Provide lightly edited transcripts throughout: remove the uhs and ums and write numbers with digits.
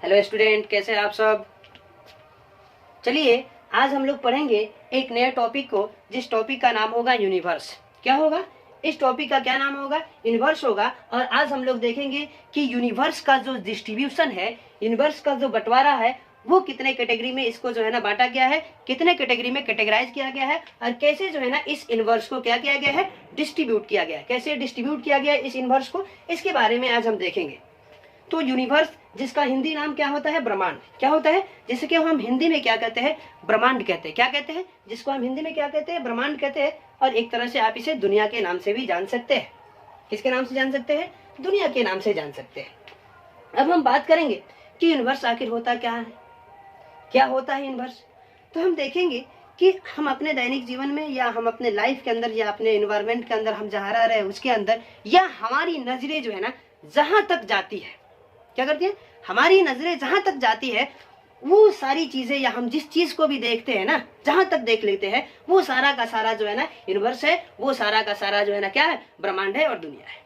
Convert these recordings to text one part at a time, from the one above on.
Hello student, कैसे हैं आप सब। चलिए आज हम लोग पढ़ेंगे एक नए टॉपिक को, जिस टॉपिक का नाम होगा यूनिवर्स। क्या होगा? इस टॉपिक का क्या नाम होगा? यूनिवर्स होगा। और आज हम लोग देखेंगे कि यूनिवर्स का जो डिस्ट्रीब्यूशन है, यूनिवर्स का जो बंटवारा है, वो कितने कैटेगरी में इसको जो है ना बांटा गया है, कितने कैटेगरी में कैटेगराइज किया गया है, और कैसे जो है ना इस यूनिवर्स को क्या किया गया है, डिस्ट्रीब्यूट किया गया है, कैसे डिस्ट्रीब्यूट किया गया है इस यूनिवर्स को, इसके बारे में आज हम देखेंगे। तो यूनिवर्स, जिसका हिंदी नाम क्या होता है? ब्रह्मांड। क्या होता है? जिसे कि हम हिंदी में क्या कहते हैं? ब्रह्मांड कहते हैं। क्या कहते हैं? जिसको हम हिंदी में क्या कहते हैं? ब्रह्मांड कहते हैं। और एक तरह से आप इसे दुनिया के नाम से भी जान सकते हैं। किसके नाम से जान सकते हैं? दुनिया के नाम से जान सकते हैं। अब हम बात करेंगे कि यूनिवर्स आखिर होता क्या है, क्या होता है यूनिवर्स। तो हम देखेंगे कि हम अपने दैनिक जीवन में, या हम अपने लाइफ के अंदर, या अपने एनवायरमेंट के अंदर हम जहाँ रह रहे हैं उसके अंदर, या हमारी नजरें जो है ना जहां तक जाती है, क्या करती है? हमारी नजरें जहां तक जाती है, वो सारी चीजें, या हम जिस चीज को भी देखते हैं ना, जहां तक देख लेते हैं, वो सारा का सारा जो है ना यूनिवर्स है, वो सारा का सारा जो है ना क्या है? ब्रह्मांड है और दुनिया है।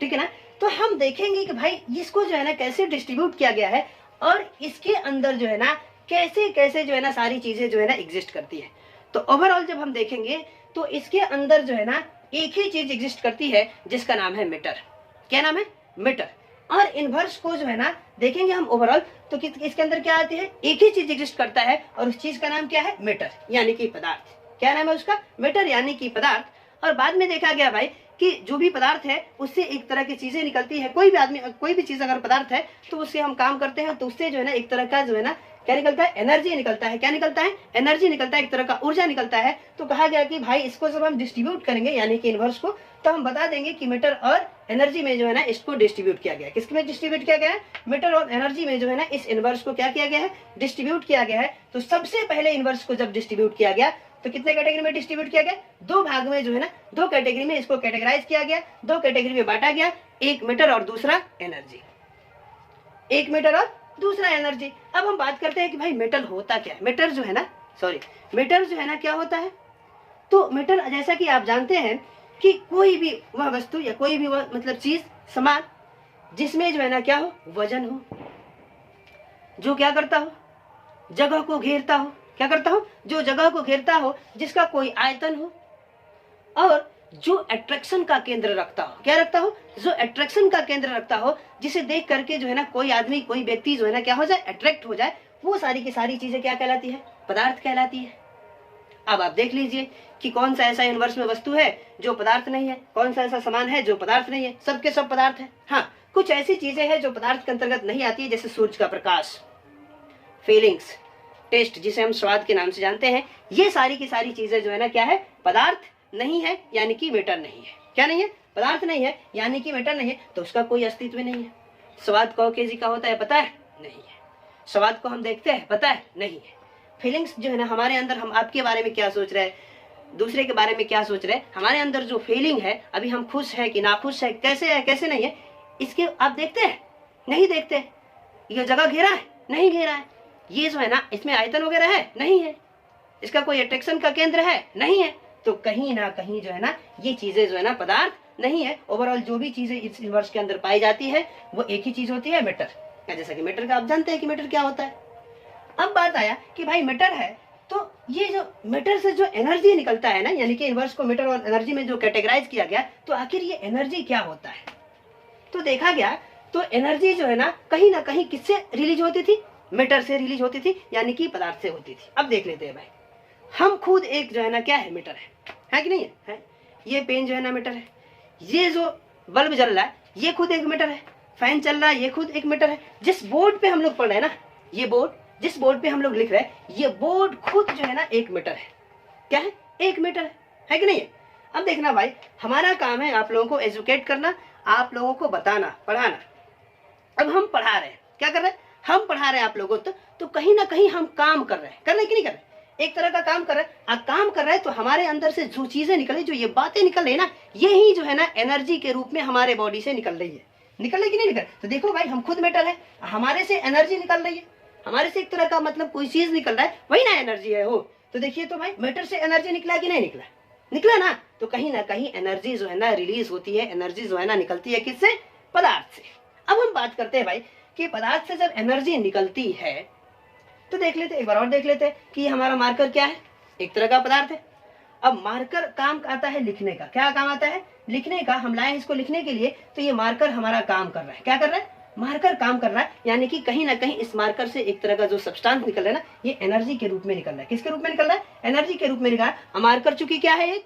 ठीक है ना। तो हम देखेंगे कि भाई इसको जो है ना कैसे डिस्ट्रीब्यूट किया गया है, और इसके अंदर जो है ना कैसे कैसे जो है ना सारी चीजें जो है ना एग्जिस्ट करती है। तो ओवरऑल जब हम देखेंगे तो इसके अंदर जो है ना एक ही चीज एग्जिस्ट करती है, जिसका नाम है मैटर। क्या नाम है? मैटर। और इनवर्स को जो है ना देखेंगे हम ओवरऑल, तो इसके अंदर क्या आती है? एक ही चीज एग्जिस्ट करता है, और उस चीज का नाम क्या है? मैटर, यानी कि पदार्थ। क्या नाम है उसका? मैटर, यानी कि पदार्थ। और बाद में देखा गया भाई कि जो भी पदार्थ है उससे एक तरह की चीजें निकलती है। कोई भी आदमी, कोई भी चीज अगर पदार्थ है तो उससे हम काम करते हैं, तो उससे जो है ना एक तरह का जो है ना क्या निकलता है? एनर्जी निकलता है। क्या निकलता है? एनर्जी निकलता है, एक तरह का ऊर्जा निकलता है। तो कहा गया कि भाई इसको जब हम डिस्ट्रीब्यूट करेंगे, यानी कि इनवर्स को, तो हम बता देंगे कि मैटर और एनर्जी में जो है ना इसको डिस्ट्रीब्यूट किया गया है। किसमें डिस्ट्रीब्यूट किया गया है? मैटर और एनर्जी में जो है ना इस इनवर्स को क्या किया गया है? डिस्ट्रीब्यूट किया गया है। तो सबसे पहले इनवर्स को जब डिस्ट्रीब्यूट किया गया तो कितने कैटेगरी में डिस्ट्रीब्यूट किया गया? दो भाग में जो है ना, दो कैटेगरी में इसको कैटेगराइज किया गया, दो कैटेगरी में बांटा गया, एक मैटर और दूसरा एनर्जी। एक मैटर और दूसरा एनर्जी। अब हम बात करते हैं कि भाई मेटल होता क्या है। मैटर जो है ना, मैटर जो है ना क्या होता है? तो मैटर, जैसा कि आप जानते हैं कि कोई भी वह वस्तु या कोई भी वह मतलब चीज, सामान, जिसमें जो है ना क्या हो? वजन हो, जो क्या करता हो? जगह को घेरता हो। क्या करता हो? जो जगह को घेरता हो, जिसका कोई आयतन हो, और जो अट्रैक्शन का केंद्र रखता हो। क्या रखता हो? जो अट्रैक्शन का केंद्र रखता हो, जिसे देख करके जो है ना कोई आदमी, कोई व्यक्ति जो है ना क्या हो जाए? अट्रैक्ट हो जाए। वो सारी की सारी चीजें क्या कहलाती है? पदार्थ कहलाती है। अब आप देख लीजिए कि कौन सा ऐसा यूनिवर्स में वस्तु है जो पदार्थ नहीं है, कौन सा ऐसा सामान है जो पदार्थ नहीं है। सबके सब पदार्थ है। हाँ, कुछ ऐसी चीजें हैं जो पदार्थ के अंतर्गत नहीं आती है, जैसे सूरज का प्रकाश, फीलिंग्स, टेस्ट, जिसे हम स्वाद के नाम से जानते हैं। ये सारी की सारी चीजें जो है ना क्या है? पदार्थ नहीं है, यानी कि मैटर नहीं है। क्या नहीं है? पदार्थ नहीं है, यानी कि मैटर नहीं है, तो उसका कोई अस्तित्व नहीं है। स्वाद 100 kg का होता है, पता है? नहीं है। स्वाद को हम देखते हैं, पता है? नहीं है। फीलिंग्स जो है ना हमारे अंदर, हम आपके बारे में क्या सोच रहे हैं, दूसरे के बारे में क्या सोच रहे हैं, हमारे अंदर जो फीलिंग है, अभी हम खुश है कि नाखुश है, कैसे है कैसे नहीं है, इसके आप देखते हैं? नहीं देखते। ये जगह घेरा है? नहीं घेरा है। ये जो है ना इसमें आयतन वगैरह है? नहीं है। इसका कोई अट्रैक्शन का केंद्र है? नहीं है। तो कहीं ना कहीं जो है ना ये चीजें जो है ना पदार्थ नहीं है। ओवरऑल जो भी चीजें इस यूनिवर्स के अंदर पाई जाती है वो एक ही चीज होती है, मैटर। जैसा कि मैटर का आप जानते हैं कि मैटर क्या होता है। अब बात आया कि भाई मैटर है, तो ये जो मैटर से जो एनर्जी निकलता है ना, यानी कि यूनिवर्स को मैटर और एनर्जी में जो कैटेगराइज किया गया, तो आखिर ये एनर्जी क्या होता है? तो देखा गया तो एनर्जी जो है ना कहीं किससे रिलीज होती थी? मैटर से रिलीज होती थी, यानी कि पदार्थ से होती थी। अब देख लेते हैं भाई, हम खुद एक जो है ना क्या है? मैटर है कि नहीं है? ये पेन जो है ना मैटर है। ये जो बल्ब जल रहा है ये खुद एक मैटर है। फैन चल रहा है ये खुद एक मैटर है। जिस बोर्ड पे हम लोग पढ़ रहे हैं ना, ये बोर्ड, जिस बोर्ड पे हम लोग लिख रहे हैं, ये बोर्ड खुद जो है ना एक मैटर है। क्या है? एक मैटर है कि नहीं है? अब देखना भाई, हमारा काम है आप लोगों को एजुकेट करना, आप लोगों को बताना, पढ़ाना। अब हम पढ़ा रहे हैं, क्या कर रहे हैं? हम पढ़ा रहे हैं आप लोगों को, तो कहीं ना कहीं हम काम कर रहे हैं। कर रहे हैं कि नहीं कर रहे? एक तरह का काम कर रहे हैं। काम कर रहे हैं तो हमारे अंदर से जो चीजें निकल रही, जो ये बातें निकल रही है ना, यही जो है ना एनर्जी के रूप में हमारे बॉडी से निकल रही है। निकल रही कि नहीं निकल? तो देखो भाई, हम खुद मेटल है, हमारे से एनर्जी निकल रही है, हमारे से एक तरह का मतलब कोई चीज निकल रहा है, वही ना एनर्जी है वो। तो देखिए तो भाई, मैटर से एनर्जी निकला कि नहीं निकला? निकला ना। तो कहीं ना कहीं एनर्जी जो है ना रिलीज होती है, एनर्जी जो है ना निकलती है किससे? पदार्थ से। अब हम बात करते हैं भाई कि पदार्थ से जब एनर्जी निकलती है तो देख लेते, एक बार और देख लेते हैं कि हमारा मार्कर क्या है, एक तरह का पदार्थ है। अब मार्कर काम आता है लिखने का, क्या काम आता है, लिखने का। हम लाए इसको लिखने के लिए, तो ये मार्कर हमारा काम कर रहा है। क्या कर रहा है, मार्कर काम कर रहा है, यानी कि कहीं ना कहीं इस मार्कर से एक तरह का जो सब्सटेंस निकल रहा है ना, ये एनर्जी के रूप में निकल रहा है। किसके रूप में निकल रहा है, एनर्जी के रूप में निकल रहा है। मार्कर चूंकि क्या है, एक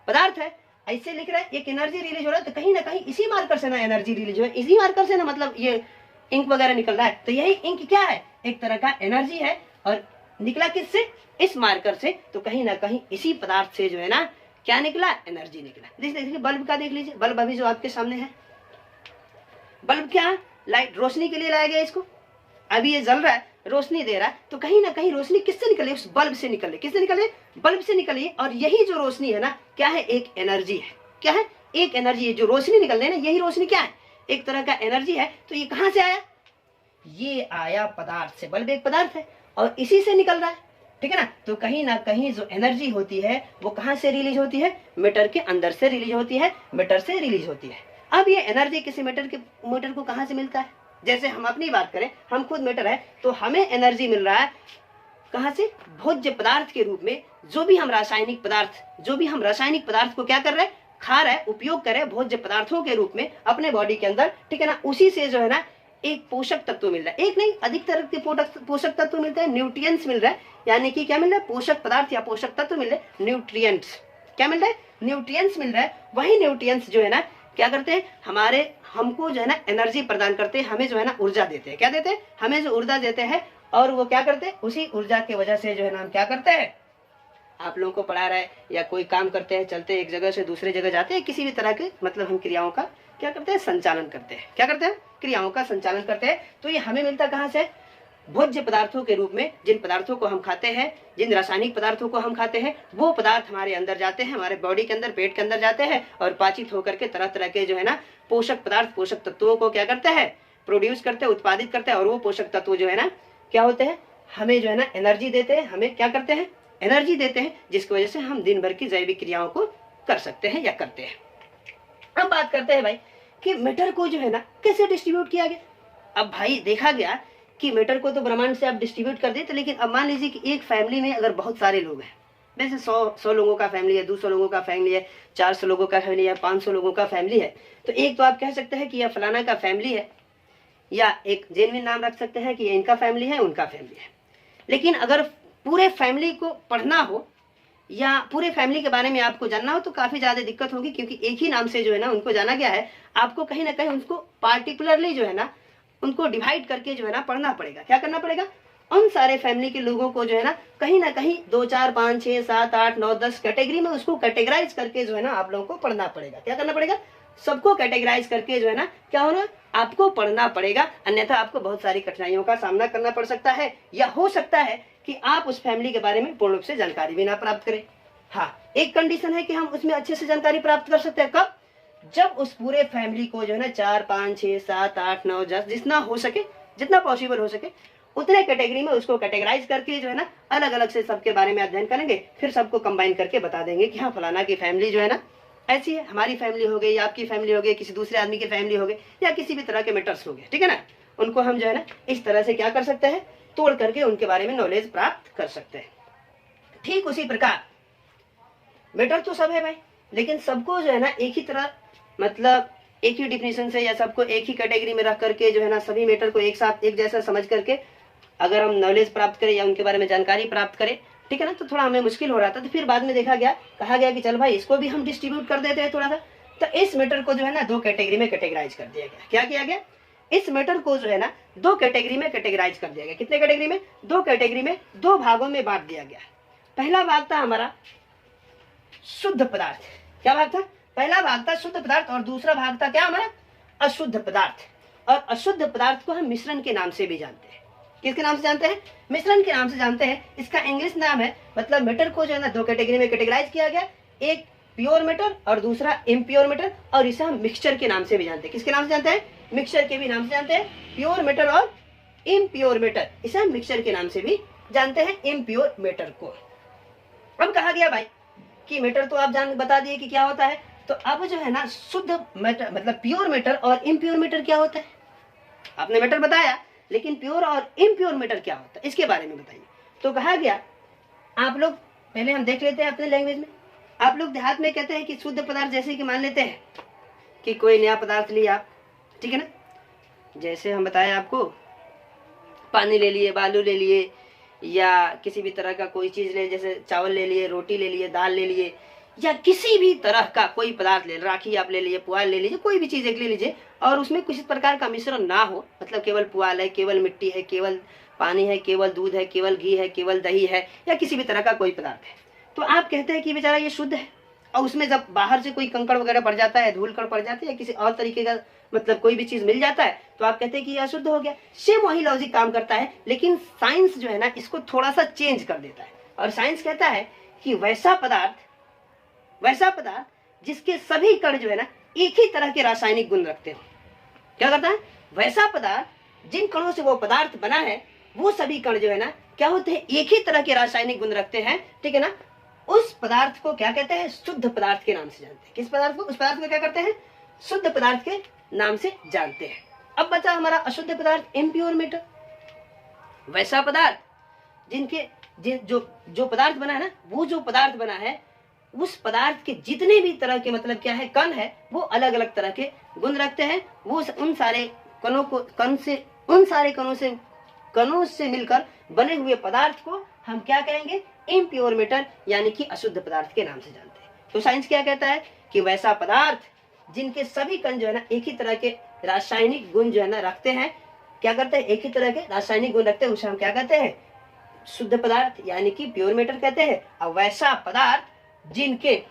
पदार्थ है, ऐसे लिख रहा है, एक एनर्जी रिलीज हो रहा है, तो कहीं ना कहीं इसी मार्कर से ना एनर्जी रिलीज हो रहा है, इसी मार्कर से ना मतलब ये इंक वगैरह निकल रहा है। तो यही इंक क्या है, एक तरह का एनर्जी है, और निकला किससे, इस मार्कर से। तो कहीं ना कहीं इसी पदार्थ से जो है ना क्या निकला, एनर्जी निकला। देखिए बल्ब का देख लीजिए, बल्ब अभी जो आपके सामने है, बल्ब क्या, लाइट, रोशनी के लिए लाया गया इसको। अभी ये जल रहा है, रोशनी दे रहा है, तो कहीं ना कहीं रोशनी किससे निकले, उस बल्ब से निकले। किससे निकले, बल्ब से निकली। और यही जो रोशनी है ना, क्या है, एक एनर्जी है। क्या है, एक एनर्जी है। जो रोशनी निकल रही है ना, यही रोशनी क्या है, एक तरह का एनर्जी है। तो ये कहां से आया, ये आया पदार्थ से। बल्ब एक पदार्थ है और इसी से निकल रहा है, ठीक है ना। तो कहीं ना कहीं जो एनर्जी होती है वो कहां से रिलीज होती है, मीटर के अंदर से रिलीज होती है, मीटर से रिलीज होती है। अब ये एनर्जी किसी मीटर को कहां से मिलता है, जैसे हम अपनी बात करें, हम खुद मीटर है, तो हमें एनर्जी मिल रहा है कहां से, भोज्य पदार्थ के रूप में। जो भी हम रासायनिक पदार्थ को क्या कर रहे हैं, खा रहे हैं, उपयोग कर रहे हैं भोज्य पदार्थों के रूप में अपने बॉडी के अंदर, ठीक है ना। उसी से जो है ना एक पोषक तत्व मिल रहा है, एक नहीं अधिक तरह के पोषक तत्व मिलते हैं, न्यूट्रिएंट्स मिल रहा है। यानी कि क्या मिल रहा है, पोषक पदार्थ या पोषक तत्व मिल रहे हैं, न्यूट्रिएंट्स। क्या मिल रहा है, न्यूट्रिएंट्स मिल रहा है। वही न्यूट्रिएंट्स जो है ना क्या करते हैं, हमको जो है ना एनर्जी प्रदान करते हैं, हमें जो है ना ऊर्जा देते हैं। क्या देते हैं, हमें जो ऊर्जा देते हैं। और वो क्या करते हैं, उसी ऊर्जा की वजह से जो है ना हम क्या करते हैं, आप लोगों को पढ़ा रहा है या कोई काम करते हैं, चलते हैं एक जगह से दूसरे जगह जाते हैं, किसी भी तरह के मतलब हम क्रियाओं का क्या करते हैं, संचालन करते हैं। क्या करते हैं, क्रियाओं का संचालन करते हैं। तो ये हमें मिलता कहाँ से, भोज्य पदार्थों के रूप में। जिन पदार्थों को हम खाते हैं, जिन रासायनिक पदार्थों को हम खाते हैं, वो पदार्थ हमारे अंदर जाते हैं, हमारे बॉडी के अंदर, पेट के अंदर जाते हैं, और पाचित होकर के तरह तरह के जो है ना पोषक पदार्थ, पोषक तत्वों को क्या करते हैं, प्रोड्यूस करते हैं, उत्पादित करते हैं। और वो पोषक तत्व जो है ना क्या होते हैं, हमें जो है ना एनर्जी देते हैं, हमें क्या करते हैं, एनर्जी देते हैं, जिसकी वजह से हम दिन भर की जैविक क्रियाओं को कर सकते हैं या करते हैं। अब बात करते हैं भाई कि मैटर को जो है ना कैसे डिस्ट्रीब्यूट किया गया। अब भाई देखा गया कि मैटर को तो ब्रह्मांड से आप डिस्ट्रीब्यूट कर देते, लेकिन अब मान लीजिए कि एक फैमिली में अगर बहुत सारे लोग हैं, वैसे 100 लोगों का फैमिली है, 200 लोगों का फैमिली है, 400 लोगों का फैमिली है, 500 लोगों का फैमिली है, तो एक तो आप कह सकते हैं कि यह फलाना का फैमिली है, या एक जेन्युइन नाम रख सकते हैं कि ये इनका फैमिली है, उनका फैमिली है। लेकिन अगर पूरे फैमिली को पढ़ना हो या पूरे फैमिली के बारे में आपको जानना हो तो काफी ज्यादा दिक्कत होगी, क्योंकि एक ही नाम से जो है ना उनको जाना गया है। आपको कहीं ना कहीं उनको पार्टिकुलरली जो है ना उनको डिवाइड करके जो है ना पढ़ना पड़ेगा। क्या करना पड़ेगा, उन सारे फैमिली के लोगों को जो है ना कहीं 2 4 5 6 7 8 9 10 कैटेगरी में उसको कैटेगराइज करके जो है ना आप लोगों को पढ़ना पड़ेगा। क्या करना पड़ेगा, सबको कैटेगराइज करके जो है ना क्या होना, आपको पढ़ना पड़ेगा, अन्यथा आपको बहुत सारी कठिनाइयों का सामना करना पड़ सकता है, या हो सकता है कि आप उस फैमिली के बारे में पूर्ण रूप से जानकारी भी ना प्राप्त करें। हाँ, एक कंडीशन है कि हम उसमें अच्छे से जानकारी प्राप्त कर सकते हैं, कब, जब उस पूरे फैमिली को जो है ना 4 5 6 7 8 9 10 जितना हो सके, जितना पॉसिबल हो सके उतने कैटेगरी में उसको कैटेगराइज करके जो है ना अलग अलग से सबके बारे में अध्ययन करेंगे, फिर सबको कंबाइन करके बता देंगे कि हाँ फलाना की फैमिली जो है ना ऐसी है, हमारी फैमिली हो गई, या आपकी फैमिली हो गई, किसी दूसरे आदमी की फैमिली हो गई, या किसी भी तरह के मैटर्स हो गए, ठीक है ना। उनको हम जो है ना इस तरह से क्या कर सकते हैं, तोड़ करके उनके बारे में नॉलेज प्राप्त कर सकते हैं। ठीक उसी प्रकार मैटर तो सब है भाई, लेकिन सबको जो है ना एक ही तरह मतलब एक ही डिफिनेशन से या सबको एक ही कैटेगरी में रख करके जो है ना सभी मैटर को एक साथ एक जैसा समझ करके अगर हम नॉलेज प्राप्त करें या उनके बारे में जानकारी प्राप्त करें, ठीक है ना, तो थोड़ा हमें मुश्किल हो रहा था। तो फिर बाद में देखा गया, कहा गया कि चल भाई इसको भी हम डिस्ट्रीब्यूट कर देते हैं थोड़ा सा। तो इस मैटर को जो है ना 2 कैटेगरी में कैटेगराइज कर दिया गया। क्या किया गया, इस मैटर को जो है ना 2 कैटेगरी में कैटेगराइज कर दिया गया। कितने कैटेगरी में, 2 कैटेगरी में, 2 भागों में बांट दिया गया। पहला भाग था हमारा शुद्ध पदार्थ। क्या भाग था, पहला भाग था शुद्ध पदार्थ, और दूसरा भाग था क्या हमारा, अशुद्ध पदार्थ। और अशुद्ध पदार्थ को हम मिश्रण के नाम से भी जानते हैं। किसके नाम से जानते हैं, मिश्रण के नाम से जानते हैं। इसका इंग्लिश नाम है, मतलब मैटर को जो है ना 2 कैटेगरी में कैटेगराइज किया गया, एक प्योर मैटर और दूसरा इम्प्योर मैटर, और इसे हम मिक्सचर के नाम से भी जानते हैं। किसके नाम से जानते हैं, मिक्सचर के भी नाम से जानते हैं, प्योर मैटर और इम्प्योर मैटर, इसे हम मिक्सचर के नाम से भी जानते हैं, इम्प्योर मैटर को। अब कहा गया भाई कि मैटर तो आप बता दिए कि क्या होता है, तो अब जो है ना शुद्ध मैटर मतलब प्योर मैटर और इम्प्योर मैटर क्या होता है। आपने मैटर बताया, लेकिन प्योर और इम्प्योर मैटर क्या होता है इसके बारे में बताइए। तो कहा गया, आप लोग पहले हम देख लेते हैं अपने लैंग्वेज में। आप लोग देहात में कहते हैं कि शुद्ध पदार्थ, जैसे कि मान लेते हैं कि कोई नया पदार्थ लिया आप, ठीक है ना, जैसे हम बताए आपको, पानी ले लिए, बालू ले लिए, या किसी भी तरह का कोई चीज ले, जैसे चावल ले लिए, रोटी ले लिए, दाल ले लिए, या किसी भी तरह का कोई पदार्थ ले, राखी आप ले लिए, पुआल ले लीजिए, कोई भी चीज एक ले लीजिए, और उसमें किसी प्रकार का मिश्रण ना हो, मतलब केवल पुआल है, केवल मिट्टी है, केवल पानी है, केवल दूध है, केवल घी है, केवल दही है, या किसी भी तरह का कोई पदार्थ है, तो आप कहते हैं कि बेचारा ये शुद्ध है। और उसमें जब बाहर से कोई कंकड़ वगैरह पड़ जाता है, धूल कण पड़ जाती है, या किसी और तरीके का मतलब कोई भी चीज मिल जाता है, तो आप कहते हैं कि ये अशुद्ध हो गया। सेम वही लॉजिक काम करता है, लेकिन साइंस जो है ना इसको थोड़ा सा चेंज कर देता है, और साइंस कहता है कि वैसा पदार्थ जिसके सभी कण जो है ना एक ही तरह के रासायनिक गुण रखते हो। क्या करता है? वैसा पदार्थ जिन कणों से वो पदार्थ बना है, वो सभी कण जो है ना क्या होते हैं, एक ही तरह के रासायनिक गुण रखते हैं, ठीक है ना। उस पदार्थ को क्या कहते हैं? शुद्ध पदार्थ के नाम से जानते हैं। किस पदार्थ को? उस पदार्थ को क्या करते हैं? शुद्ध पदार्थ के नाम से जानते हैं। अब बचा हमारा अशुद्ध पदार्थ, इम्प्योर मैटर। वैसा पदार्थ जो पदार्थ बना है ना, वो जो पदार्थ बना है, उस पदार्थ के जितने भी तरह के मतलब क्या है, कण है, वो अलग अलग तरह के गुण रखते हैं। वो उन सारे कणों से मिलकर बने हुए पदार्थ को हम क्या कहेंगे? इम्प्योर मैटर, यानी कि अशुद्ध पदार्थ के नाम से जानते हैं। तो साइंस क्या कहता है कि वैसा पदार्थ जिनके सभी कण जो है ना एक ही तरह के रासायनिक गुण जो है ना रखते हैं, क्या करते हैं? एक ही तरह के रासायनिक गुण रखते हैं, उसे हम क्या कहते हैं? शुद्ध पदार्थ, यानी कि प्योर मैटर कहते हैं। और वैसा पदार्थ जिनके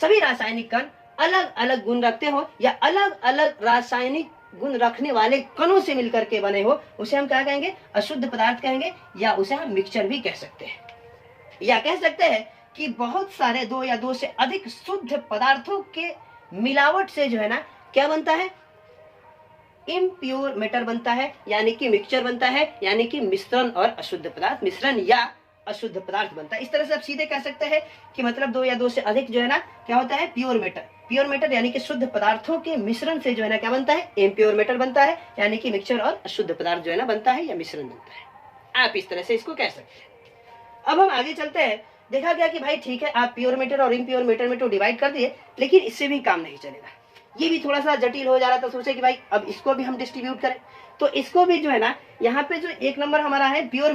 सभी रासायनिक कण अलग अलग गुण रखते हो, या अलग अलग रासायनिक गुण रखने वाले कणों से मिलकर के बने हो, उसे हम क्या कहेंगे? अशुद्ध पदार्थ कहेंगे, या उसे हम मिक्सचर भी कह सकते हैं। या कह सकते हैं कि बहुत सारे दो या दो से अधिक शुद्ध पदार्थों के मिलावट से जो है ना क्या बनता है? इम्प्योर मैटर बनता है, यानी कि मिक्सचर बनता है, यानी कि मिश्रण और अशुद्ध पदार्थ, मिश्रण या अशुद्ध पदार्थ बनता है। इस तरह से आप सीधे कह सकते हैं कि मतलब दो या दो से अधिक जो है ना क्या होता है? Pure matter. प्योर मैटर यानी कि शुद्ध पदार्थों के मिश्रण से जो है ना क्या बनता है? इम्प्योर मैटर बनता है, यानी कि मिक्सचर और अशुद्ध पदार्थ जो है ना बनता है, या मिश्रण बनता है। आप इस तरह से इसको कह सकते हैं। अब हम आगे चलते हैं। देखा गया कि भाई ठीक है, आप प्योर मैटर और इम्प्योर मैटर में तो डिवाइड कर दिए, लेकिन इससे भी काम नहीं चलेगा। ये भी थोड़ा सा जटिल हो जा रहा था। सोचे कि भाई अब इसको भी हम डिस्ट्रीब्यूट करें, तो इसको भी जो है ना यहाँ पे जो एक नंबर हमारा है प्योर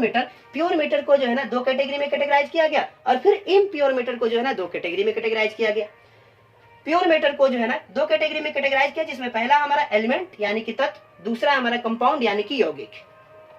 मैटर को जो है ना दो कैटेगरी में कैटेगराइज किया गया, और फिर इम्प्योर मैटर को जो है ना दो कैटेगरी में कैटेगराइज किया गया। प्योर मैटर को जो है ना दो कैटेगरी में कैटेगराइज किया, जिसमें पहला हमारा एलिमेंट यानी कि तत्व, दूसरा हमारा कंपाउंड यानी कि यौगिक।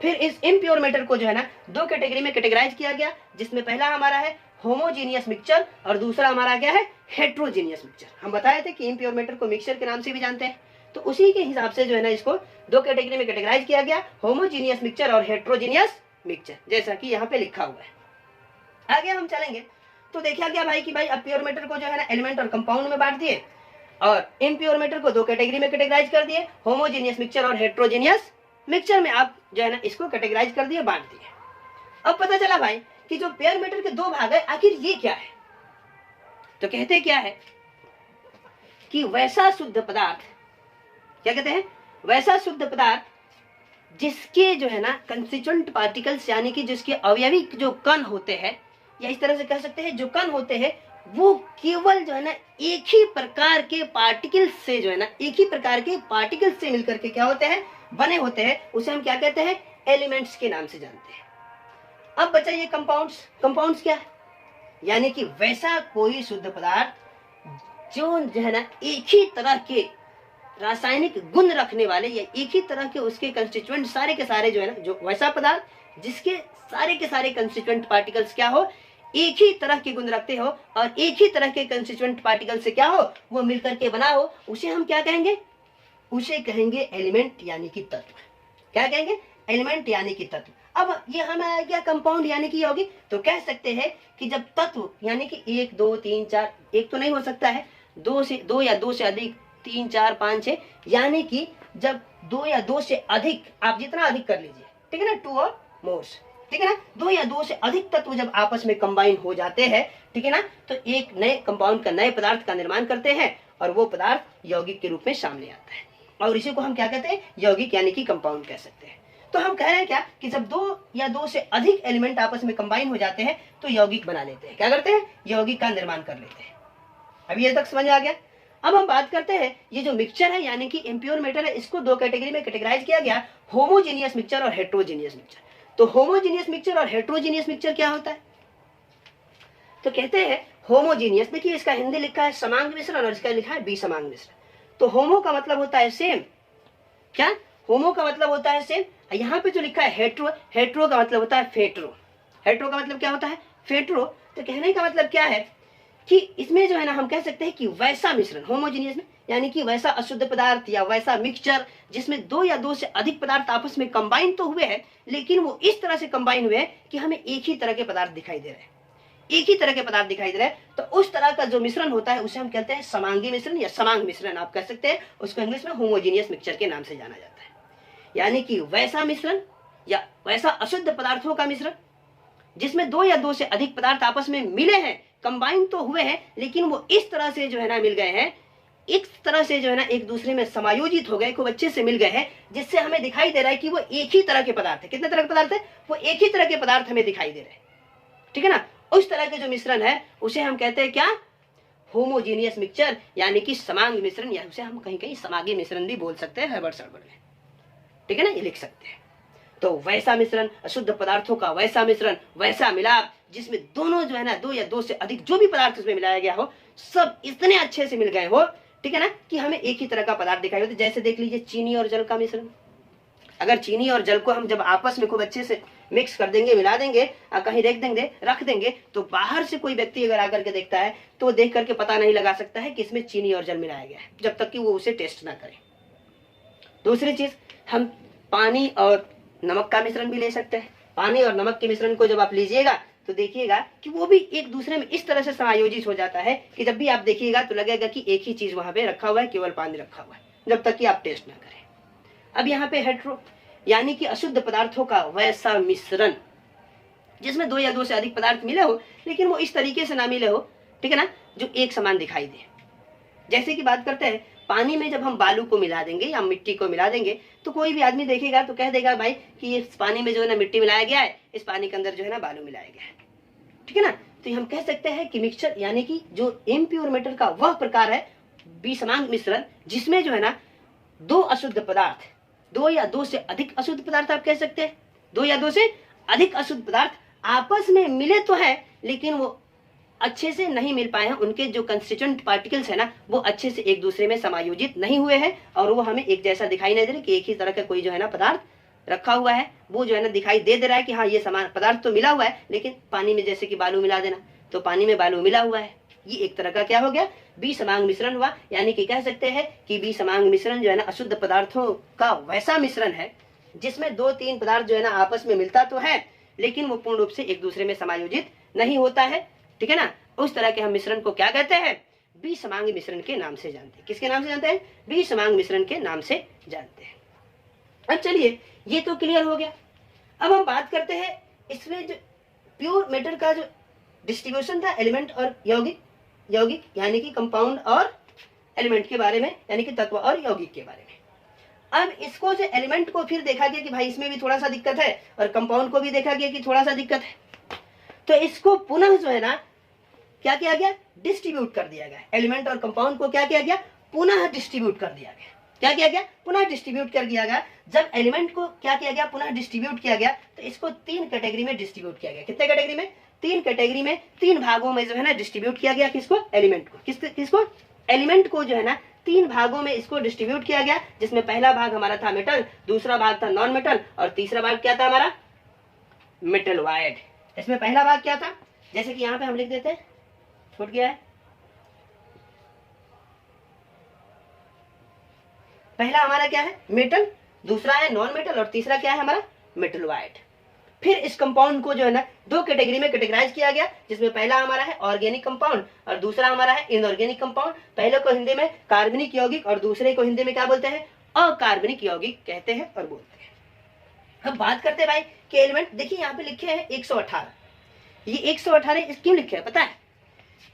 फिर इस इम्प्योर मैटर को जो है ना दो कैटेगरी में कैटेगराइज किया गया, जिसमें पहला हमारा है होमोजीनियस मिक्सचर, और दूसरा हमारा क्या है? Heterogeneous mixture. हम बताए थे कि इम्प्योर मैटर को मिक्सचर के नाम से भी जानते हैं, तो उसी के हिसाब से जो है ना इसको दो कैटेगरी में कैटेगराइज किया गया, होमोजीनियस मिक्सचर और हेट्रोजीनियस मिक्सचर, जैसा कि यहाँ पे लिखा हुआ है। आगे हम चलेंगे तो देखा गया भाई कि भाई अब प्योर मैटर को जो है ना एलिमेंट और कंपाउंड में बांट दिए, और इम्प्योर मैटर को दो कैटेगरी में कैटेगराइज कर दिए, होमोजीनियस मिक्सचर और हेट्रोजीनियस मिक्सचर में आप जो है ना इसको कैटेगराइज कर दिए, बांट दिए। अब पता चला भाई कि जो प्योर मैटर के दो भाग है, आखिर ये क्या है? तो कहते क्या है कि वैसा शुद्ध पदार्थ, क्या कहते हैं? वैसा शुद्ध पदार्थ जिसके जो है ना कंस्टिट्यूएंट पार्टिकल्स, यानी कि जिसके अवयवी जो कण होते हैं, या इस तरह से कह सकते हैं जो कण होते हैं वो केवल जो है ना एक ही प्रकार के पार्टिकल्स से जो है ना एक ही प्रकार के पार्टिकल्स से मिलकर के क्या होते हैं? बने होते हैं। उसे हम क्या कहते हैं? एलिमेंट्स के नाम से जानते हैं। अब बचा ये कंपाउंड्स क्या है? यानी कि वैसा कोई शुद्ध पदार्थ जो है ना एक ही तरह के रासायनिक गुण रखने वाले, या एक ही तरह के उसके कंस्टिट्यूएंट सारे के सारे जो है ना, जो वैसा पदार्थ जिसके सारे के सारे कंस्टिट्यूएंट पार्टिकल्स क्या हो? एक ही तरह के गुण रखते हो, और एक ही तरह के कंस्टिट्यूएंट पार्टिकल से क्या हो? वो मिलकर के बना हो। उसे हम क्या कहेंगे? उसे कहेंगे एलिमेंट, यानी कि तत्व। क्या कहेंगे? एलिमेंट यानी कि तत्व। अब ये हमें आ गया कंपाउंड यानी कि यौगिक। तो कह सकते हैं कि जब तत्व यानी कि 1 2 3 4, एक तो नहीं हो सकता है, दो या दो से अधिक, 3 4 5 6, यानी कि जब दो या दो से अधिक, आप जितना अधिक कर लीजिए, ठीक है ना, 2 और मोर्स, ठीक है ना, दो या दो से अधिक तत्व जब आपस में कंबाइन हो जाते हैं, ठीक है ना, तो एक नए कंपाउंड का, नए पदार्थ का निर्माण करते हैं, और वो पदार्थ यौगिक के रूप में सामने आता है। और इसी को हम क्या कहते हैं, यौगिक यानी कि कंपाउंड कह सकते हैं। तो हम कह रहे हैं क्या कि जब दो या दो से अधिक एलिमेंट आपस में कंबाइन हो जाते हैं तो यौगिक बना लेते हैं। क्या करते हैं, यौगिक का निर्माण कर लेते हैं। अभी ये तक समझ आ गया। अब हम बात करते हैं ये जो मिक्सचर है यानी कि इम्प्योर मेटल है, इसको दो कैटेगरी में कैटेगराइज किया गया, होमोजीनियस मिक्सचर और हेट्रोजीनियस मिक्सचर। तो होमोजीनियस मिक्सचर और हेट्रोजीनियस मिक्सचर क्या होता है, तो कहते हैं होमोजीनियस, देखिए इसका हिंदी लिखा है समांग मिश्रण और इसका लिखा है विसमांग मिश्रण। तो होमो का मतलब होता है सेम, क्या, होमो का मतलब होता है सेम। यहाँ पे जो लिखा है हेट्रो, हेट्रो का मतलब होता है फेट्रो। हेट्रो का मतलब क्या होता है, फेट्रो। तो कहने का मतलब क्या है कि इसमें जो है ना हम कह सकते हैं कि वैसा मिश्रण, होमोजीनियस में यानी कि वैसा अशुद्ध पदार्थ या वैसा मिक्सचर जिसमें दो या दो से अधिक पदार्थ आपस में कंबाइन तो हुए हैं, लेकिन वो इस तरह से कंबाइन हुए हैं कि हमें एक ही तरह के पदार्थ दिखाई दे रहे हैं, एक ही तरह के पदार्थ दिखाई दे रहे हैं। तो उस तरह का जो मिश्रण होता है उसे हम कहते हैं समांगी मिश्रण या समांग मिश्रण आप कह सकते हैं। उसको इंग्लिश में होमोजीनियस मिक्सचर के नाम से जाना जाता है। यानी कि वैसा मिश्रण या वैसा अशुद्ध पदार्थों का मिश्रण जिसमें दो या दो से अधिक पदार्थ आपस में मिले हैं, कंबाइन तो हुए हैं, लेकिन वो इस तरह से जो है ना मिल गए हैं, इस तरह से जो है ना एक दूसरे में समायोजित हो गए, खूब अच्छे से मिल गए हैं, जिससे हमें दिखाई दे रहा है कि वो एक ही तरह के पदार्थ है। कितने तरह के पदार्थ है, वो एक ही तरह के पदार्थ हमें दिखाई दे रहे हैं, ठीक है ना। उस तरह के जो मिश्रण है उसे हम कहते हैं क्या, होमोजीनियस मिक्सचर यानी कि समांग मिश्रण, या उसे हम कहीं कहीं समांगी मिश्रण भी बोल सकते हैं हड़बड़ सड़बड़ में, ठीक है ना, ये लिख सकते हैं। तो वैसा मिश्रण, अशुद्ध पदार्थों का वैसा मिश्रण, वैसा मिलाप जिसमें दोनों जो है ना दो या दो से अधिक जो भी पदार्थ उसमें मिलाया गया हो सब इतने अच्छे से मिल गए हो, ठीक है ना, कि हमें एक ही तरह का पदार्थ दिखाई देता है। जैसे देख लीजिए चीनी और जल का मिश्रण, अगर चीनी और जल को हम जब आपस में खूब अच्छे से मिक्स कर देंगे, मिला देंगे, कहीं रख देंगे, तो बाहर से कोई व्यक्ति अगर आकर के देखता है तो देख करके पता नहीं लगा सकता है कि इसमें चीनी और जल मिलाया गया है, जब तक कि वो उसे टेस्ट ना करे। दूसरी चीज, हम पानी और नमक का मिश्रण भी ले सकते हैं। पानी और नमक के मिश्रण को जब आप लीजिएगा तो देखिएगा कि वो भी एक दूसरे में इस तरह से समायोजित हो जाता है कि जब भी आप देखिएगा तो लगेगा कि एक ही चीज वहां पे रखा हुआ है, केवल पानी रखा हुआ है, जब तक कि आप टेस्ट ना करें। अब यहाँ पे हेट्रो यानी कि अशुद्ध पदार्थों का वैसा मिश्रण जिसमें दो या दो से अधिक पदार्थ मिले हो, लेकिन वो इस तरीके से ना मिले हो, ठीक है ना, जो एक समान दिखाई दे। जैसे कि बात करते हैं पानी में जब हम बालू को मिला देंगे या मिट्टी को मिला देंगे तो कोई भी आदमी देखेगा तो कह देगा भाई कि इस पानी में जो है ना मिट्टी मिलाया गया है, इस पानी के अंदर जो है ना बालू मिलाया गया है, ठीक है ना। तो हम कह सकते हैं कि मिक्सचर यानी कि जो इम्प्योर मेटल का वह प्रकार है विसमांग मिश्रण जिसमें जो है ना दो अशुद्ध पदार्थ, दो या दो से अधिक अशुद्ध पदार्थ आप कह सकते हैं, दो या दो से अधिक अशुद्ध पदार्थ आपस में मिले तो है लेकिन वो अच्छे से नहीं मिल पाए हैं, उनके जो कंस्टिट्यूएंट पार्टिकल्स है ना वो अच्छे से एक दूसरे में समायोजित नहीं हुए हैं और वो हमें एक जैसा दिखाई नहीं दे रहा कि एक ही तरह का कोई जो है ना पदार्थ रखा हुआ है। वो जो है ना दिखाई दे रहा है कि हाँ ये समान पदार्थ तो मिला हुआ है, लेकिन पानी में जैसे कि बालू मिला देना तो पानी में बालू मिला हुआ है, ये एक तरह का क्या हो गया, विसमांग मिश्रण हुआ। यानी कि कह सकते हैं कि विसमांग मिश्रण जो है ना अशुद्ध पदार्थों का वैसा मिश्रण है जिसमें दो तीन पदार्थ जो है ना आपस में मिलता तो है लेकिन वो पूर्ण रूप से एक दूसरे में समायोजित नहीं होता है, ठीक है ना। उस तरह के हम मिश्रण को क्या कहते हैं, विसमांग मिश्रण के नाम से जानते हैं। किसके नाम से जानते हैं, विसमांग मिश्रण के नाम से जानते हैं। अब चलिए ये तो क्लियर हो गया। अब हम बात करते हैं इसमें जो प्योर मेटल का जो डिस्ट्रीब्यूशन था एलिमेंट और यौगिक, यौगिक यानी कि कंपाउंड और एलिमेंट के बारे में, यानी कि तत्व और यौगिक के बारे में। अब इसको जो एलिमेंट को फिर देखा गया कि भाई इसमें भी थोड़ा सा दिक्कत है और कंपाउंड को भी देखा गया कि थोड़ा सा दिक्कत है, तो इसको पुनः जो है ना क्या किया गया, डिस्ट्रीब्यूट कर दिया गया। एलिमेंट और कंपाउंड को क्या किया गया, पुनः डिस्ट्रीब्यूट कर दिया गया। क्या किया गया, पुनः डिस्ट्रीब्यूट कर दिया गया। जब एलिमेंट को क्या किया गया, पुनः डिस्ट्रीब्यूट किया गया तो इसको तीन कैटेगरी में डिस्ट्रीब्यूट किया गया। कितने कैटेगरी में, तीन कैटेगरी में, तीन भागों में जो है ना डिस्ट्रीब्यूट किया गया। किसको, एलिमेंट को, किसको, एलिमेंट को जो है ना तीन भागों में इसको डिस्ट्रीब्यूट किया गया, जिसमें पहला भाग हमारा था मेटल, दूसरा भाग था नॉन मेटल और तीसरा भाग क्या था हमारा, मेटलवाइड। इसमें पहला भाग क्या था, जैसे कि यहाँ पे हम लिख देते हैं, छूट गया है, पहला हमारा क्या है मेटल, दूसरा है नॉन मेटल और तीसरा क्या है हमारा मेटलवाइड। फिर इस कंपाउंड को जो है ना दो कैटेगरी में कैटेगराइज किया गया, जिसमें पहला हमारा है ऑर्गेनिक कंपाउंड और दूसरा हमारा है इनऑर्गेनिक कंपाउंड। पहले को हिंदी में कार्बनिक यौगिक और दूसरे को हिंदी में क्या बोलते हैं, अकार्बनिक यौगिक कहते हैं और बोलते हैं। अब बात करते हैं भाई कि एलिमेंट, देखिए यहाँ पे लिखे हैं 118। ये 118 क्यों लिखे हैं पता है,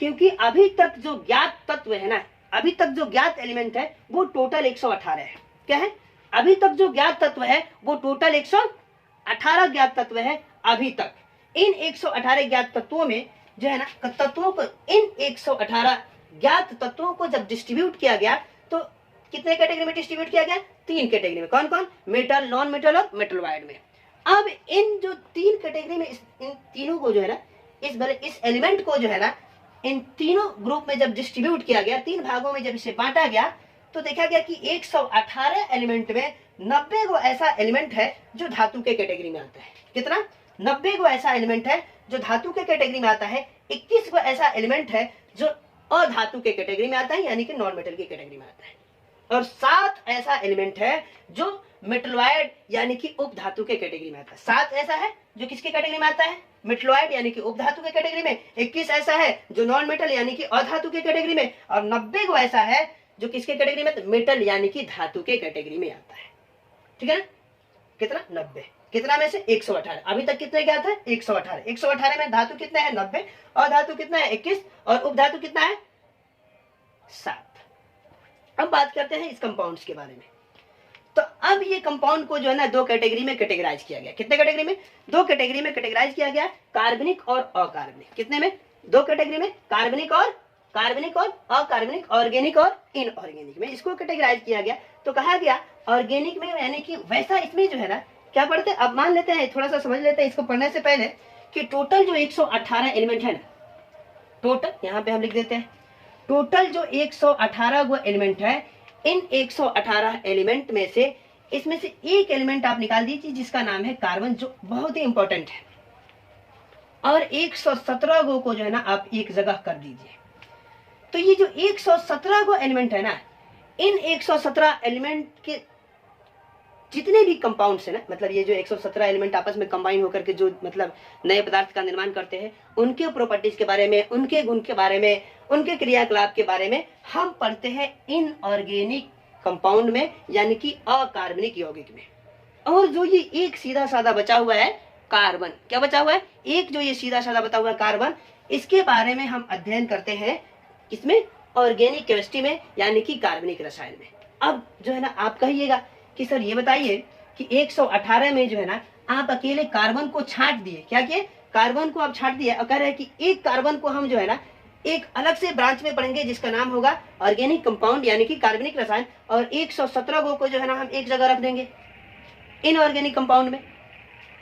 क्योंकि अभी तक जो ज्ञात तत्व है ना, अभी तक जो ज्ञात एलिमेंट है वो टोटल 118 है। क्या है, अभी तक जो ज्ञात तत्व है वो टोटल 118 ज्ञात तत्व है अभी तक। इन 118 ज्ञात तत्वों में जो है ना तत्वों को, इन 118 ज्ञात तत्वों को जब डिस्ट्रीब्यूट किया गया तो कितने कैटेगरी में डिस्ट्रीब्यूट किया गया, 3 कैटेगरी में। कौन कौन, मेटल, नॉन मेटल और मेटल वाइड में। अब इन जो 3 कैटेगरी में इन तीनों को जो है ना, इस एलिमेंट को जो है ना इन तीनों ग्रुप में जब डिस्ट्रीब्यूट किया गया, 3 भागों में जब इसे बांटा गया, तो देखा गया कि 118 एलिमेंट में 90 को ऐसा एलिमेंट है जो धातु के कैटेगरी में आता है। कितना, 90 को ऐसा एलिमेंट है जो धातु के कैटेगरी में आता है। 21 को ऐसा एलिमेंट है जो अधातु के कैटेगरी में आता है, यानी कि नॉन मेटल की कैटेगरी में आता है। और 7 ऐसा एलिमेंट है जो मेटलॉइड यानी कि उपधातु के कैटेगरी में आता है। 7 ऐसा है जो किसके कैटेगरी में आता है, मेटलॉइड यानी कि उपधातु के कैटेगरी में। 21 ऐसा है जो नॉन मेटल यानी कि अधातु के कैटेगरी में। और 90 को ऐसा है जो किसके कैटेगरी में, मेटल यानी कि धातु के कैटेगरी में आता है। ठीक है ना, कितना, 90। कितना में से, 118। अभी तक कितने क्या था, 118। 118 में धातु कितने हैं, 90, और धातु कितना है, 21, और उपधातु कितना है, 7। अब बात करते हैं इस कंपाउंड्स के बारे में। तो अब ये कंपाउंड को जो है ना 2 कैटेगरी में कैटेगराइज किया गया। कितने कैटेगरी में, 2 कैटेगरी में कैटेगराइज किया गया, कार्बनिक और अकार्बनिक। कितने में, 2 कैटेगरी में, कार्बनिक और अकार्बनिक, ऑर्गेनिक और इनऑर्गेनिक में इसको कैटेगराइज किया गया। तो कहा गया ऑर्गेनिक में यानी कि वैसा, इसमें जो है ना क्या पढ़ते हैं, अब मान लेते हैं, थोड़ा सा समझ लेते हैं इसको पढ़ने से पहले कि टोटल जो 118 एलिमेंट है ना, टोटल यहाँ पे हम लिख देते हैं, टोटल जो 118 वो एलिमेंट है, इन 118 एलिमेंट में से इसमें से एक एलिमेंट आप निकाल दीजिए जिसका नाम है कार्बन, जो बहुत ही इंपॉर्टेंट है। और 117 को जो है ना आप एक जगह कर दीजिए। तो ये जो 117 को एलिमेंट है ना, इन 117 एलिमेंट के जितने भी कंपाउंड्स है ना, मतलब ये जो 117 एलिमेंट आपस में कंबाइन होकर के जो मतलब नए पदार्थ का निर्माण करते हैं, उनके प्रॉपर्टीज के बारे में, उनके गुण के बारे में, उनके क्रियाकलाप के बारे में हम पढ़ते हैं इनऑर्गेनिक कंपाउंड में, यानी कि अकार्बनिक यौगिक में। और जो ये एक सीधा साधा बचा हुआ है कार्बन, क्या बचा हुआ है, एक जो ये सीधा साधा बचा हुआ है कार्बन, इसके बारे में हम अध्ययन करते हैं इसमें ऑर्गेनिक केमिस्ट्री में, यानी कि कार्बनिक रसायन में। अब जो है ना आप कहिएगा कि सर ये बताइए कि 118 में जो है ना आप अकेले कार्बन को छांट दिए, क्या किए, कार्बन को आप छांट दिए, और कह रहे हैं कि एक कार्बन को हम जो है ना एक अलग से ब्रांच में पढ़ेंगे जिसका नाम होगा ऑर्गेनिक कंपाउंड यानी कि कार्बनिक रसायन, और 117 को जो है ना हम एक जगह रख देंगे इनऑर्गेनिक कंपाउंड में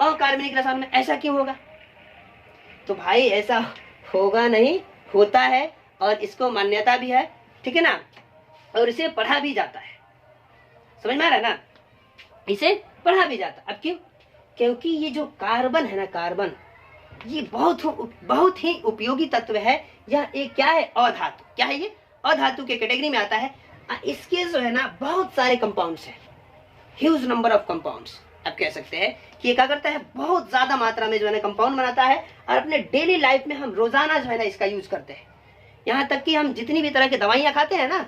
और कार्बनिक रसायन में। ऐसा क्यों होगा, तो भाई ऐसा होगा नहीं, होता है और इसको मान्यता भी है, ठीक है ना, और इसे पढ़ा भी जाता है। समझ में आ रहा है ना, इसे पढ़ा भी जाता। अब क्यों, क्योंकि ये जो कार्बन है ना, कार्बन ये बहुत ही उपयोगी तत्व है। यह एक क्या है, अधातु। क्या है ये, अधातु के कैटेगरी में आता है। इसके जो है ना बहुत सारे कंपाउंड्स हैं, ह्यूज नंबर ऑफ कंपाउंड्स। आप कह सकते हैं कि ये क्या करता है, बहुत ज्यादा मात्रा में जो है ना कंपाउंड बनाता है, और अपने डेली लाइफ में हम रोजाना जो है ना इसका यूज करते हैं। यहाँ तक कि हम जितनी भी तरह की दवाइयाँ खाते हैं ना,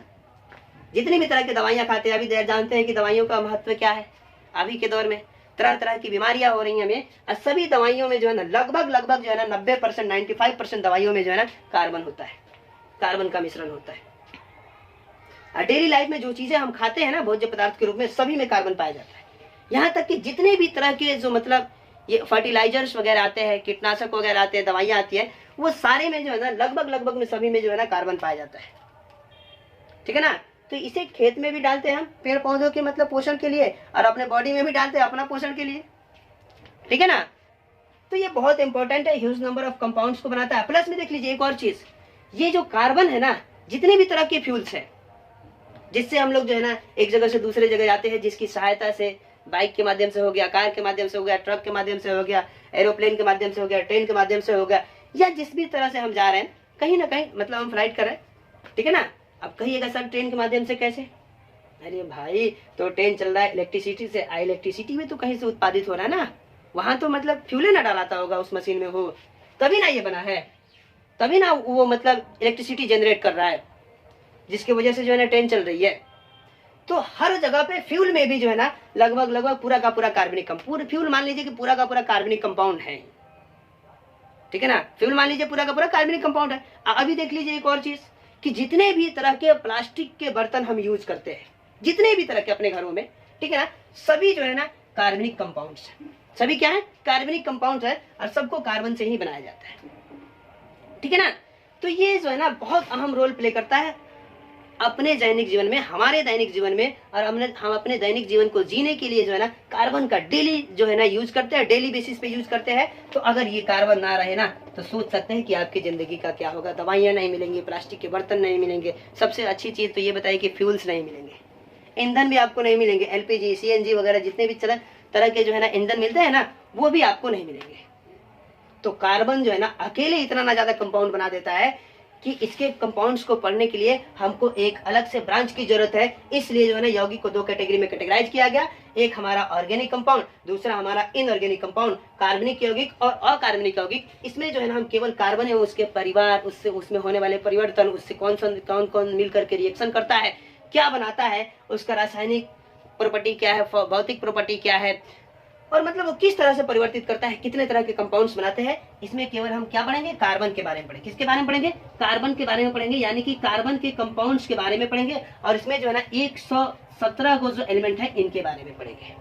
जितनी भी तरह की दवाइयाँ खाते हैं, अभी जानते हैं कि दवाइयों का महत्व क्या है। अभी के दौर में तरह तरह की बीमारियां हो रही हैं हमें, और सभी दवाइयों में जो है ना लगभग जो है ना 90%, 95% दवाइयों में जो है ना कार्बन होता है, कार्बन का मिश्रण होता है। और डेली लाइफ में जो चीजें हम खाते हैं ना भोज्य पदार्थ के रूप में, सभी में कार्बन पाया जाता है। यहाँ तक कि जितने भी तरह के जो मतलब ये फर्टिलाइजर्स वगैरह आते हैं, कीटनाशक वगैरह आते हैं, दवाइयाँ आती है, वो सारे में जो है ना लगभग में सभी में जो है ना कार्बन पाया जाता है। ठीक है ना, तो इसे खेत में भी डालते हैं हम पेड़ पौधों के मतलब पोषण के लिए, और अपने बॉडी में भी डालते हैं अपना पोषण के लिए। ठीक है ना, तो ये बहुत इंपॉर्टेंट है, ह्यूज नंबर ऑफ कंपाउंड्स को बनाता है। प्लस में देख लीजिए एक और चीज, ये जो कार्बन है ना, जितने भी तरह के फ्यूल्स हैं जिससे हम लोग जो है ना एक जगह से दूसरे जगह जाते हैं, जिसकी सहायता से बाइक के माध्यम से हो गया, कार के माध्यम से हो गया, ट्रक के माध्यम से हो गया, एरोप्लेन के माध्यम से हो गया, ट्रेन के माध्यम से हो गया, या जिस भी तरह से हम जा रहे हैं कहीं ना कहीं, मतलब हम फ्लाइट कर रहे हैं। ठीक है ना, अब कहिएगा सर ट्रेन के माध्यम से कैसे, अरे भाई तो ट्रेन चल रहा है इलेक्ट्रिसिटी से, इलेक्ट्रिसिटी में तो कहीं से उत्पादित हो रहा है ना, वहां तो मतलब फ्यूल ना डालाता होगा उस मशीन में, हो तभी ना ये बना है, तभी ना वो मतलब इलेक्ट्रिसिटी जनरेट कर रहा है, जिसकी वजह से जो है ना ट्रेन चल रही है। तो हर जगह पे फ्यूल में भी जो है ना लगभग पूरा का पूरा कार्बनिक फ्यूल मान लीजिए कि पूरा का पूरा कार्बनिक कंपाउंड है। ठीक है ना, फ्यूल मान लीजिए पूरा का पूरा कार्बनिक कंपाउंड है। अभी देख लीजिए एक और चीज कि जितने भी तरह के प्लास्टिक के बर्तन हम यूज करते हैं, जितने भी तरह के अपने घरों में, ठीक है ना, सभी जो है ना कार्बनिक कंपाउंड्स है। सभी क्या है? कार्बनिक कंपाउंड्स है और सबको कार्बन से ही बनाया जाता है, ठीक है ना। तो ये जो है ना बहुत अहम रोल प्ले करता है अपने दैनिक जीवन में, हमारे दैनिक जीवन में, और हम अपने दैनिक जीवन को जीने के लिए जो है ना कार्बन का डेली जो है ना यूज करते हैं, डेली बेसिस पे यूज करते हैं। तो अगर ये कार्बन ना रहे ना तो सोच सकते हैं कि आपकी जिंदगी का क्या होगा। दवाइयाँ नहीं मिलेंगी, प्लास्टिक के बर्तन नहीं मिलेंगे, सबसे अच्छी चीज तो ये बताइए कि फ्यूल्स नहीं मिलेंगे, ईंधन भी आपको नहीं मिलेंगे, एलपीजी सीएनजी वगैरह जितने भी तरह के जो है ना ईंधन मिलते हैं ना वो भी आपको नहीं मिलेंगे। तो कार्बन जो है ना अकेले इतना ना ज्यादा कंपाउंड बना देता है कि इसके कंपाउंड्स को पढ़ने के लिए हमको एक अलग से ब्रांच की जरूरत है। इसलिए जो है ना यौगिक को दो कैटेगरी में कैटेगराइज किया गया, एक हमारा ऑर्गेनिक कंपाउंड, दूसरा हमारा इनऑर्गेनिक कंपाउंड, कार्बनिक यौगिक और अकार्बनिक यौगिक। इसमें जो है ना हम केवल कार्बन है उसके परिवार, उससे उसमें होने वाले परिवर्तन, उससे कौन कौन मिल करके रिएक्शन करता है, क्या बनाता है, उसका रासायनिक प्रॉपर्टी क्या है, भौतिक प्रॉपर्टी क्या है, और मतलब वो किस तरह से परिवर्तित करता है, कितने तरह के कंपाउंड्स बनाते हैं, इसमें केवल हम क्या पढ़ेंगे? कार्बन के बारे में पढ़ेंगे। किसके बारे में पढ़ेंगे? कार्बन के बारे में पढ़ेंगे, यानी कि कार्बन के कंपाउंड्स के बारे में पढ़ेंगे। और इसमें जो है ना 117 को जो एलिमेंट है इनके बारे में पढ़ेंगे,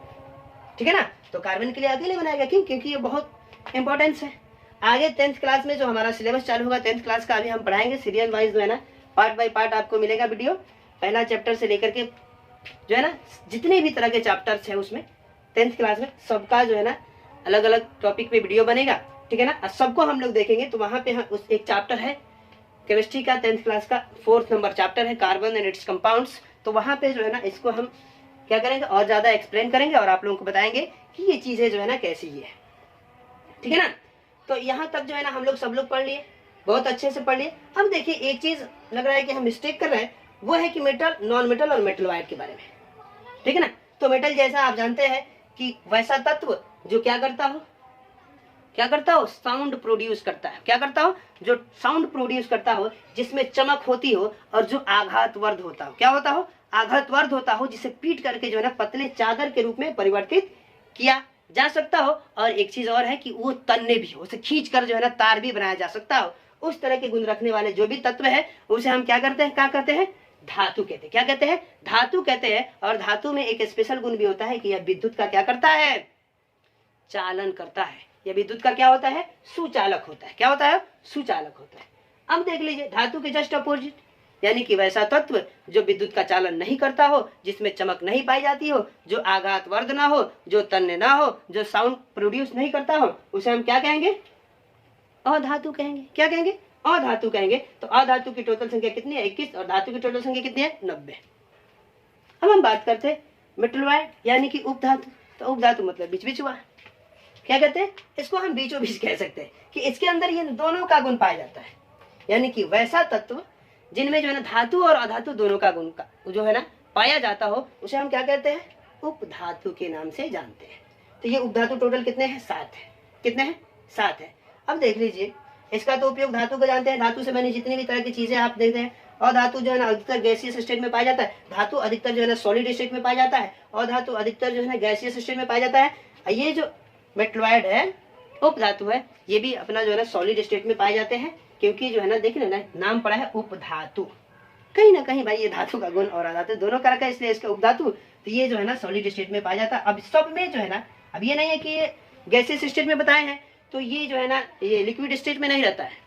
ठीक है ना। तो कार्बन के लिए अकेले बनाया गया, क्यों? क्योंकि ये बहुत इंपॉर्टेंस है। आगे 10th क्लास में जो हमारा सिलेबस चालू होगा 10th क्लास का, अभी हम पढ़ाएंगे सीरियल वाइज जो है ना, पार्ट बाय पार्ट आपको मिलेगा वीडियो। पहला चैप्टर से लेकर के जो है ना जितने भी तरह के चैप्टर्स हैं उसमें 10th क्लास में सबका जो है ना अलग अलग टॉपिक पे वीडियो बनेगा, ठीक है ना। सबको हम लोग देखेंगे। तो वहां पे उस एक चैप्टर है केमिस्ट्री का 10th क्लास का 4th नंबर चैप्टर है कार्बन एंड इट्स कंपाउंड्स। तो वहां पे जो है ना इसको हम क्या करेंगे और ज्यादा एक्सप्लेन करेंगे और आप लोगों को बताएंगे कि ये चीजें जो है ना कैसी है, ठीक है ना। तो यहाँ तक जो है ना हम लोग सब लोग पढ़ लिए, बहुत अच्छे से पढ़ लिए। अब देखिए एक चीज लग रहा है कि हम मिस्टेक कर रहे हैं, वो है कि मेटल, नॉन मेटल और मेटल वाइड के बारे में, ठीक है ना। तो मेटल जैसा आप जानते हैं कि वैसा तत्व जो क्या करता हो, साउंड प्रोड्यूस करता है। क्या करता हो? जो साउंड प्रोड्यूस करता हो, जिसमें चमक होती हो और जो आघातवर्ध होता हो। क्या होता हो? आघातवर्ध होता हो, जिसे पीट करके जो है ना पतले चादर के रूप में परिवर्तित किया जा सकता हो। और एक चीज और है कि वो तन्ने भी हो, उसे खींच कर जो है ना तार भी बनाया जा सकता हो। उस तरह के गुण रखने वाले जो भी तत्व है उसे हम क्या करते हैं? धातु कहते हैं। क्या कहते हैं? धातु कहते हैं। और धातु में एक स्पेशल गुण भी होता है कि यह विद्युत का क्या करता है? चालन करता है। यह विद्युत का क्या होता है? सुचालक होता है। क्या होता है? सुचालक होता है। अब देख लीजिए धातु के जस्ट अपोजिट, यानी कि वैसा तत्व जो विद्युत का चालन नहीं करता हो, जिसमें चमक नहीं पाई जाती हो, जो आघातवर्ध ना हो, जो तन्य ना हो, जो साउंड प्रोड्यूस नहीं करता हो, उसे हम क्या कहेंगे? अधातु कहेंगे। क्या कहेंगे? अधातु कहेंगे। तो अधातु की टोटल संख्या कितनी है? 21, और धातु की टोटल संख्या कितनी है? 90। अब हम बात करते हैं मेटलॉइड यानी कि उपधातु। तो उपधातु मतलब बीच बीच हुआ। क्या कहते हैं? इसको हम बीचों बीच कह सकते हैं कि इसके अंदर ये दोनों का गुण पाया जाता है, यानी कि वैसा तत्व जिनमें जो है ना धातु और अधातु दोनों का गुण का जो है ना पाया जाता हो, उसे हम क्या कहते हैं? उपधातु के नाम से जानते हैं। तो ये उपधातु टोटल कितने हैं? 7 है। कितने हैं? 7 है। अब देख लीजिए इसका तो उपयोग धातु को जानते हैं। धातु से बनी जितनी भी तरह की चीजें आप देखते हैं। और धातु जो है ना अधिकतर गैसियस स्टेट में पाया जाता है, धातु अधिकतर जो है ना सॉलिड स्टेट में पाया जाता है, और धातु अधिकतर जो है ना गैसियस स्टेट में पाया जाता है। ये जो मेटलॉइड है, उपधातु है, ये भी अपना जो है ना सॉलिड स्टेट में पाए जाते हैं, क्योंकि जो है ना देखिए ना नाम पड़ा है उपधातु। कहीं ना कहीं भाई ये धातु का गुण और अधातु दोनों का रखा है, इसलिए इसका उपधातु। तो ये जो है ना सॉलिड स्टेट में पाया जाता है। अब सब में जो है ना, अब ये नहीं है कि ये गैसियस स्टेट में बताए हैं तो ये जो है ना ये लिक्विड स्टेट में नहीं रहता है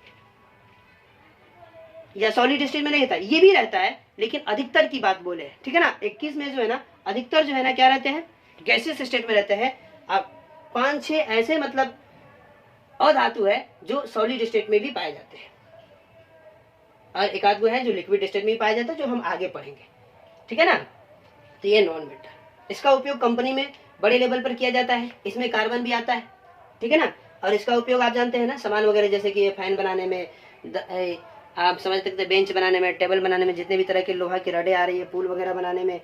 या सॉलिड स्टेट में नहीं रहता है, ये भी रहता है, लेकिन अधिकतर की बात बोले, ठीक है ना। 21 में जो है ना अधिकतर जो है ना क्या रहते हैं? गैसियस स्टेट में रहते हैं। अब 5-6 ऐसे मतलब अधातु है जो सॉलिड स्टेट में भी पाए जाते हैं, और एक आध है जो लिक्विड स्टेट में भी पाया जाता है, जो हम आगे पढ़ेंगे, ठीक है ना। तो ये नॉन मेटल, इसका उपयोग कंपनी में बड़े लेवल पर किया जाता है। इसमें कार्बन भी आता है, ठीक है ना। और इसका उपयोग आप जानते हैं ना सामान वगैरह, जैसे कि फैन बनाने में, आप समझ सकते हैं बेंच बनाने में, टेबल बनाने में, जितने भी तरह के लोहा की रडें आ रही है, पुल वगैरह बनाने में,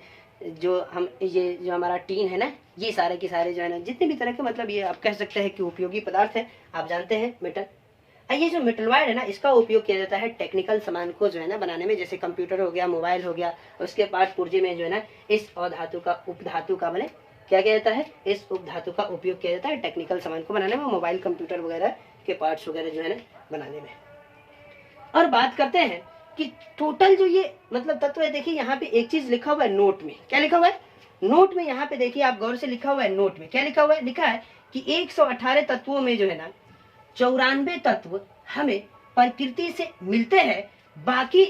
जो हम ये जो हमारा टीन है ना, ये सारे के सारे जो है ना जितने भी तरह के मतलब ये आप कह सकते हैं कि उपयोगी पदार्थ है, आप जानते हैं मेटल। ये जो मेटलॉइड है ना, इसका उपयोग किया जाता है टेक्निकल सामान को जो है ना बनाने में, जैसे कंप्यूटर हो गया, मोबाइल हो गया, उसके पार्ट पुर्जे में जो है ना इस अधातु का उपधातु का बने क्या किया जाता है? इस उपधातु का उपयोग किया जाता है टेक्निकल सामान को बनाने में, मोबाइल कंप्यूटर वगैरह के पार्ट्स वगैरह जो है ना बनाने में। और बात करते हैं कि टोटल जो ये मतलब तत्व है, देखिए यहाँ पे एक चीज लिखा हुआ है नोट में। क्या लिखा हुआ है नोट में? यहाँ पे देखिए आप गौर से, लिखा हुआ है नोट में। क्या लिखा हुआ है? लिखा है कि 118 तत्वों में जो है ना 94 तत्व हमें प्रकृति से मिलते हैं। बाकी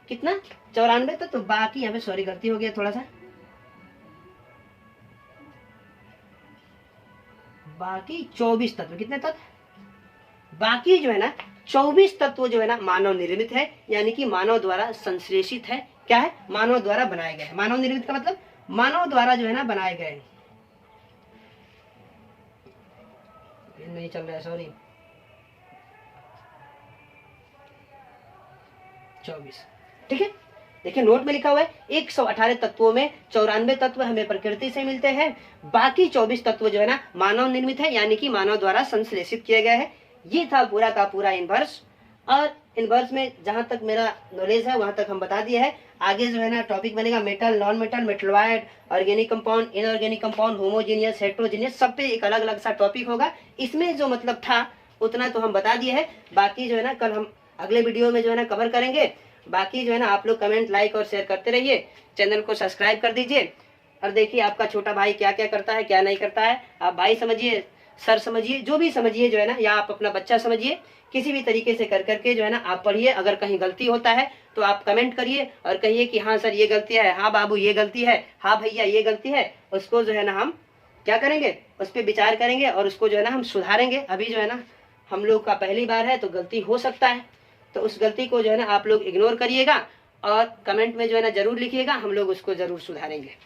कितना? 94 तत्व। बाकी यहाँ पे सॉरी गलती हो गया थोड़ा सा, बाकी 24 तत्व। कितने तत्व? बाकी जो है ना 24 तत्व जो है ना मानव निर्मित है, यानी कि मानव द्वारा संश्लेषित है। क्या है? मानव द्वारा बनाए गए। मानव निर्मित का मतलब मानव द्वारा जो है ना बनाए गए। नहीं चल रहा है, सॉरी। 24, ठीक है। देखिए नोट में लिखा हुआ है 118 तत्वों में 94 तत्व हमें प्रकृति से मिलते हैं। बाकी 24 तत्व जो है ना मानव निर्मित है, यानी कि मानव द्वारा संश्लेषित किए गए हैं। ये था पूरा का पूरा इनवर्स। और इनवर्स में जहां तक मेरा नॉलेज है वहां तक हम बता दिए है। आगे जो है ना टॉपिक बनेगा metal, non metal, metalloid, organic compound, inorganic compound, homogeneous, heterogeneous, सब पे एक अलग अलग सा टॉपिक होगा। इसमें जो मतलब था उतना तो हम बता दिए है। बाकी जो है ना कल हम अगले वीडियो में जो है ना कवर करेंगे। बाकी जो है ना आप लोग कमेंट, लाइक और शेयर करते रहिए। चैनल को सब्सक्राइब कर दीजिए। और देखिए आपका छोटा भाई क्या क्या करता है, क्या नहीं करता है। आप भाई समझिए, सर समझिए, जो भी समझिए जो है ना, या आप अपना बच्चा समझिए। किसी भी तरीके से कर करके जो है ना आप पढ़िए। अगर कहीं गलती होता है तो आप कमेंट करिए और कहिए कि हाँ सर ये गलती है, हाँ बाबू ये गलती है, हाँ भैया ये गलती है। उसको जो है ना हम क्या करेंगे, उस पर विचार करेंगे और उसको जो है ना हम सुधारेंगे। अभी जो है ना हम लोग का पहली बार है तो गलती हो सकता है, तो उस गलती को जो है ना आप लोग इग्नोर करिएगा और कमेंट में जो है ना जरूर लिखिएगा। हम लोग उसको जरूर सुधारेंगे।